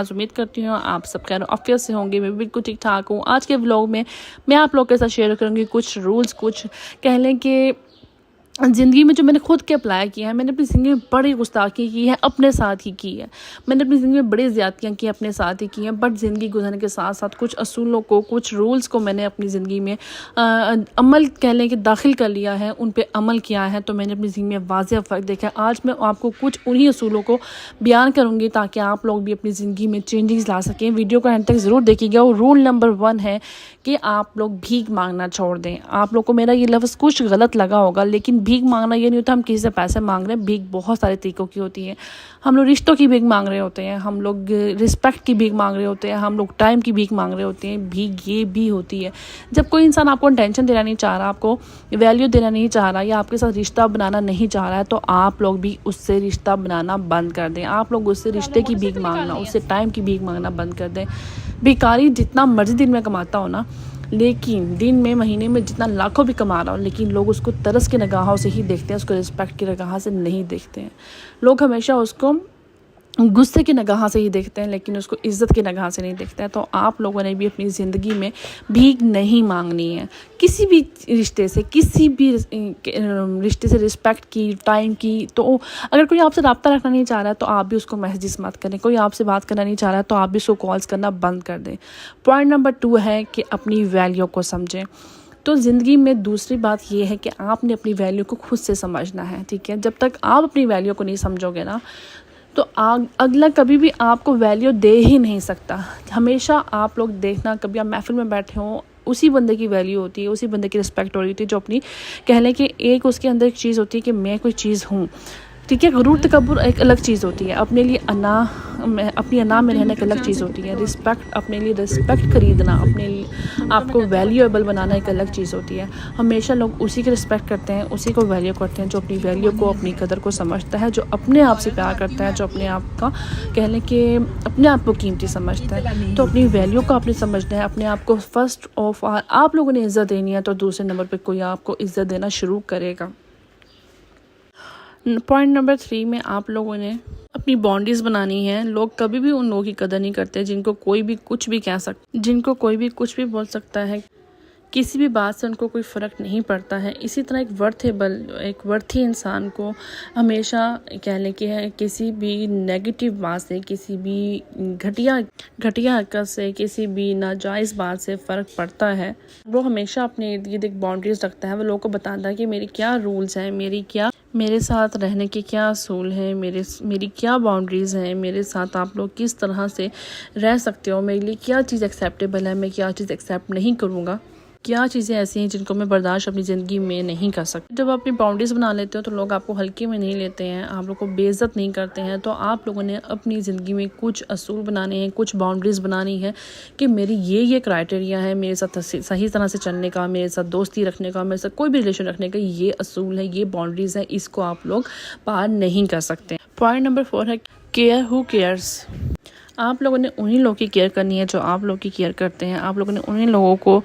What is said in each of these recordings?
आज उम्मीद करती हूँ आप सब खैर ऑफिस से होंगे, मैं बिल्कुल ठीक ठाक हूँ। आज के व्लॉग में मैं आप लोग के साथ शेयर करूँगी कुछ रूल्स, कुछ कह लें कि ज़िंदगी में जो मैंने खुद के अप्लाई किया है। मैंने अपनी ज़िंदगी में बड़ी गुस्ताखी की है, अपने साथ ही की है। मैंने अपनी ज़िंदगी में बड़ी ज़्यादतियाँ की अपने साथ ही की हैं। बट ज़िंदगी गुजरने के साथ साथ कुछ असूलों को, कुछ रूल्स को मैंने अपनी ज़िंदगी में अमल कह लें कि दाखिल कर लिया है, उन पे अमल किया है। तो मैंने अपनी ज़िंदगी में वाज़ेह फ़र्क देखा है। आज मैं आपको कुछ उन्हीं असूलों को बयान करूँगी ताकि आप लोग भी अपनी ज़िंदगी में चेंजेस ला सकें। वीडियो को एंड तक ज़रूर देखिएगा। और रूल नंबर 1 है कि आप लोग भीख मांगना छोड़ दें। आप लोग को मेरा ये लफ्ज़ कुछ गलत लगा होगा, लेकिन भीख मांगना ये नहीं होता हम किसी से पैसे मांग रहे हैं। भीख बहुत सारे तरीक़ों की होती है। हम लोग रिश्तों की भीख मांग रहे होते हैं, हम लोग रिस्पेक्ट की भीख मांग रहे होते हैं, हम लोग टाइम की भीख मांग रहे होते हैं। भीख ये भी होती है जब कोई इंसान आपको अटेंशन देना नहीं चाह रहा, आपको वैल्यू देना नहीं चाह रहा, या आपके साथ रिश्ता बनाना नहीं चाह रहा है, तो आप लोग भी उससे रिश्ता बनाना बंद कर दें। आप लोग उससे रिश्ते की भीख मांगना, उससे टाइम की भीख मांगना बंद कर दें। भिखारी जितना मर्जी दिन में कमाता हो ना, लेकिन दिन में महीने में जितना लाखों भी कमा रहा हो, लेकिन लोग उसको तरस की निगाहों से ही देखते हैं, उसको रिस्पेक्ट की निगाह से नहीं देखते हैं। लोग हमेशा उसको गुस्से की निगाह से ही देखते हैं, लेकिन उसको इज़्ज़त की निगाह से नहीं देखते हैं। तो आप लोगों ने भी अपनी ज़िंदगी में भीख नहीं मांगनी है। किसी भी रिश्ते से, किसी भी रिश्ते से रिस्पेक्ट की, टाइम की। तो अगर कोई आपसे रब्ता रखना नहीं चाह रहा है तो आप भी उसको मैसेजेस मत करें। कोई आपसे बात करना नहीं चाह रहा है तो आप भी उसको कॉल्स करना बंद कर दें। पॉइंट नंबर 2 है कि अपनी वैल्यू को समझें। तो ज़िंदगी में दूसरी बात ये है कि आपने अपनी वैल्यू को खुद से समझना है, ठीक है। जब तक आप अपनी वैल्यू को नहीं समझोगे ना, तो अगला कभी भी आपको वैल्यू दे ही नहीं सकता। हमेशा आप लोग देखना, कभी आप महफिल में बैठे हों, उसी बंदे की वैल्यू होती है, उसी बंदे की रिस्पेक्ट हो रही होती है जो अपनी कह लें कि एक उसके अंदर एक चीज़ होती है कि मैं कोई चीज़ हूँ, ठीक है। गुरूर तकब्बुर एक अलग चीज़ होती है, अपने लिए अपनी अना में रहना एक अलग चीज़ होती है। रिस्पेक्ट, अपने लिए रिस्पेक्ट खरीदना, अपने लिए आपको वैल्यूएबल बनाना एक अलग चीज़ होती है। हमेशा लोग उसी की रिस्पेक्ट करते हैं, उसी को वैल्यू करते हैं जो अपनी वैल्यू को, अपनी कदर को समझता है, जो अपने आप से प्यार करता है, जो अपने आप का कह लें कि अपने आप को कीमती समझता है। तो अपनी वैल्यू को आपने समझना है, अपने आप को फर्स्ट ऑफ ऑल आप लोगों ने इज़्ज़त देनी है, तो दूसरे नंबर पर कोई आपको इज़्ज़त देना शुरू करेगा। पॉइंट नंबर 3 में आप लोगों ने अपनी बाउंड्रीज़ बनानी है। लोग कभी भी उन लोगों की कदर नहीं करते जिनको कोई भी कुछ भी कह सकता, जिनको कोई भी कुछ भी बोल सकता है। किसी भी बात से उनको कोई फ़र्क नहीं पड़ता है। इसी तरह एक वर्थी इंसान को हमेशा कह लें कि है किसी भी नेगेटिव बात से, किसी भी घटिया हरकत से, किसी भी नाजायज़ बात से फ़र्क पड़ता है। वो हमेशा अपने इर्द गिर्द एक बाउंड्रीज़ रखता है। वो लोगों को बताता है कि मेरी क्या रूल्स हैं, मेरे साथ रहने के क्या असूल हैं, मेरी क्या बाउंड्रीज़ हैं, मेरे साथ आप लोग किस तरह से रह सकते हो, मेरे लिए क्या चीज़ एक्सेप्टेबल है, मैं क्या चीज़ एक्सेप्ट नहीं करूँगा, क्या चीज़ें ऐसी हैं जिनको मैं बर्दाश्त अपनी ज़िंदगी में नहीं कर सकती। जब आप अपनी बाउंड्रीज़ बना लेते हो तो लोग आपको हल्के में नहीं लेते हैं, आप लोग को बेइज्जत नहीं करते हैं। तो आप लोगों ने अपनी ज़िंदगी में कुछ असूल बनाने हैं, कुछ बाउंड्रीज़ बनानी है कि मेरी ये क्राइटेरिया है मेरे साथ सही तरह से चलने का, मेरे साथ दोस्ती रखने का, मेरे साथ कोई भी रिलेशन रखने का, ये असूल है, ये बाउंड्रीज़ है, इसको आप लोग पार नहीं कर सकते। पॉइंट नंबर 4 है केयर हु केयर्स। आप लोगों ने उन्हीं लोगों की केयर करनी है जो आप लोग की केयर करते हैं। आप लोगों ने उन्हीं लोगों को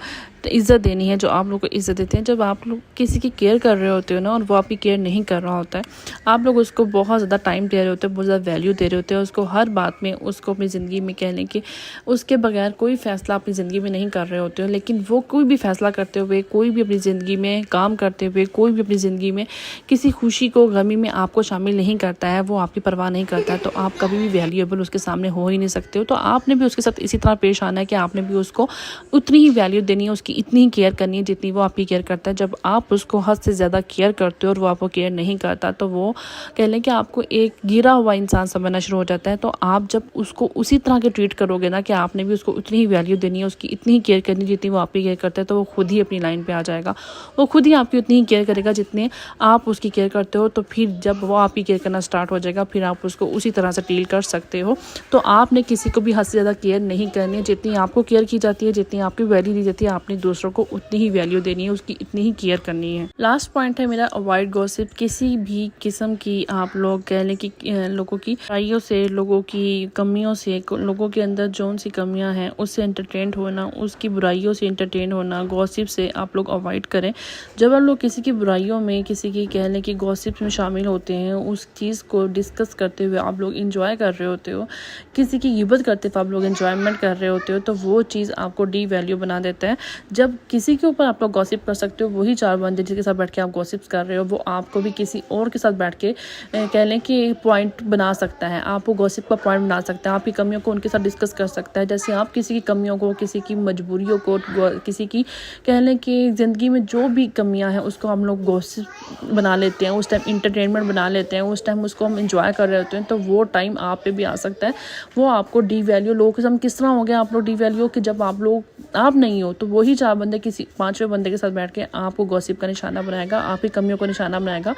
इज़्ज़त देनी है जो आप लोग को इज़्ज़त देते हैं। जब आप लोग किसी की केयर कर रहे होते हो ना और वो आपकी केयर नहीं कर रहा होता है, आप लोग उसको बहुत ज़्यादा टाइम दे रहे होते हैं, बहुत ज़्यादा वैल्यू दे रहे होते हैं, उसको हर बात में, उसको अपनी ज़िंदगी में कह लें कि उसके बगैर कोई फ़ैसला अपनी ज़िंदगी में नहीं कर रहे होते हो। लेकिन वो कोई भी फ़ैसला करते हुए, कोई भी अपनी ज़िंदगी में काम करते हुए, कोई भी अपनी ज़िंदगी में किसी खुशी को, गमी में आपको शामिल नहीं करता है, वो आपकी परवाह नहीं करता है, तो आप कभी भी वैल्यूएबल उसके सामने हो ही नहीं सकते हो। तो आपने भी उसके साथ इसी तरह पेश आना है कि आपने भी उसको उतनी ही वैल्यू देनी है, उसकी इतनी ही केयर करनी है जितनी वो आपकी केयर करता है। जब आप उसको हद से ज़्यादा केयर करते हो और वो आपको केयर नहीं करता, तो वो कह लें कि आपको एक गिरा हुआ इंसान समझना शुरू हो जाता है। तो आप जब उसको उसी तरह के ट्रीट करोगे ना कि आपने भी उसको उतनी ही वैल्यू देनी है, उसकी इतनी ही केयर करनी है जितनी वो आपकी केयर करता है, तो वो खुद ही अपनी लाइन पे आ जाएगा। वो खुद ही आपकी उतनी ही केयर करेगा जितने आप उसकी केयर करते हो। तो फिर जब वो आपकी केयर करना स्टार्ट हो जाएगा, फिर आप उसको उसी तरह से डील कर सकते हो। तो आपने किसी को भी हद से ज़्यादा केयर नहीं करनी है। जितनी आपको केयर की जाती है, जितनी आपकी वैल्यू दी जाती है, आपने दूसरों को उतनी ही वैल्यू देनी है, उसकी इतनी ही केयर करनी है। लास्ट पॉइंट है मेरा, अवॉइड गॉसिप। किसी भी किस्म की आप लोग कह लें कि लोगों की बुराइयों से, लोगों की कमियों से, लोगों के अंदर जौन सी कमियां हैं उससे एंटरटेन होना, उसकी बुराइयों से एंटरटेन होना, गॉसिप से आप लोग अवॉइड करें। जब आप लोग किसी की बुराइयों में, किसी की कह लें कि गॉसिप में शामिल होते हैं, उस चीज़ को डिस्कस करते हुए आप लोग इंजॉय कर रहे होते हो, किसी की गिबत करते हुए आप लोग इंजॉयमेंट कर रहे होते हो, तो वो चीज़ आपको डी वैल्यू बना देता है। जब किसी के ऊपर आप लोग गॉसिप कर सकते हो, वही 4 बंदे जिसके साथ बैठ के आप गॉसिप कर रहे हो, वो आपको भी किसी और के साथ बैठ के कह लें कि पॉइंट बना सकता है, आपको गॉसिप का पॉइंट बना सकता है, आपकी कमियों को उनके साथ डिस्कस कर सकता है। जैसे आप किसी की कमियों को, किसी की मजबूरियों को, किसी की कह लें कि ज़िंदगी में जो भी कमियां हैं उसको हम लोग गॉसिप बना लेते हैं, उस टाइम इंटरटेनमेंट बना लेते हैं, उस टाइम उसको हम इंजॉय कर रहे होते हैं, तो वो टाइम आप पे भी आ सकता है। वो आपको डी वैल्यू, लोगों के साथ किस तरह हो गया आप लोग डी वैल्यू कि जब आप नहीं हो तो वही 4 बंदे किसी 5वें बंदे के साथ बैठ के आपको गॉसिप का निशाना बनाएगा, आपकी कमियों को निशाना बनाएगा,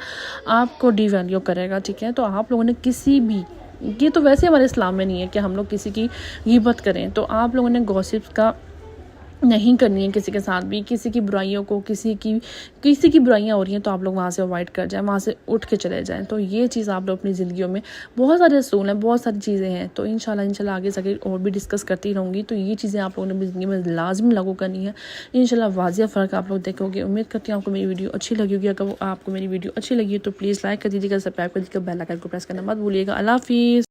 आपको डी वैल्यू करेगा। ठीक है, तो आप लोगों ने किसी भी, ये तो वैसे हमारे इस्लाम में नहीं है कि हम लोग किसी की गिबत करें, तो आप लोगों ने गॉसिप का नहीं करनी है किसी के साथ भी। किसी की बुराइयों को, किसी की बुराइयां हो रही हैं तो आप लोग वहाँ से अवॉइड कर जाएं, वहाँ से उठ के चले जाएं। तो ये चीज़ आप लोग अपनी ज़िंदगियों में, बहुत सारे असूल हैं, बहुत सारी चीज़ें हैं, तो इंशाल्लाह आगे जाके और भी डिस्कस करती रहूँगी। तो ये चीज़ें आप लोगों ने अपनी ज़िंदगी में लाजमी लागू करनी है। इंशाल्लाह वाज़िया फ़र्क आप लोग देखोगे। उम्मीद करती हूँ आपको मेरी वीडियो अच्छी लगी होगी। अगर आपको मेरी वीडियो अच्छी लगी है तो प्लीज़ लाइक कर दीजिएगा, सब्सक्राइब कर दीजिएगा, बेल आइकन को प्रेस करना मत भूलिएगा। अल्लाह हाफ़िज़।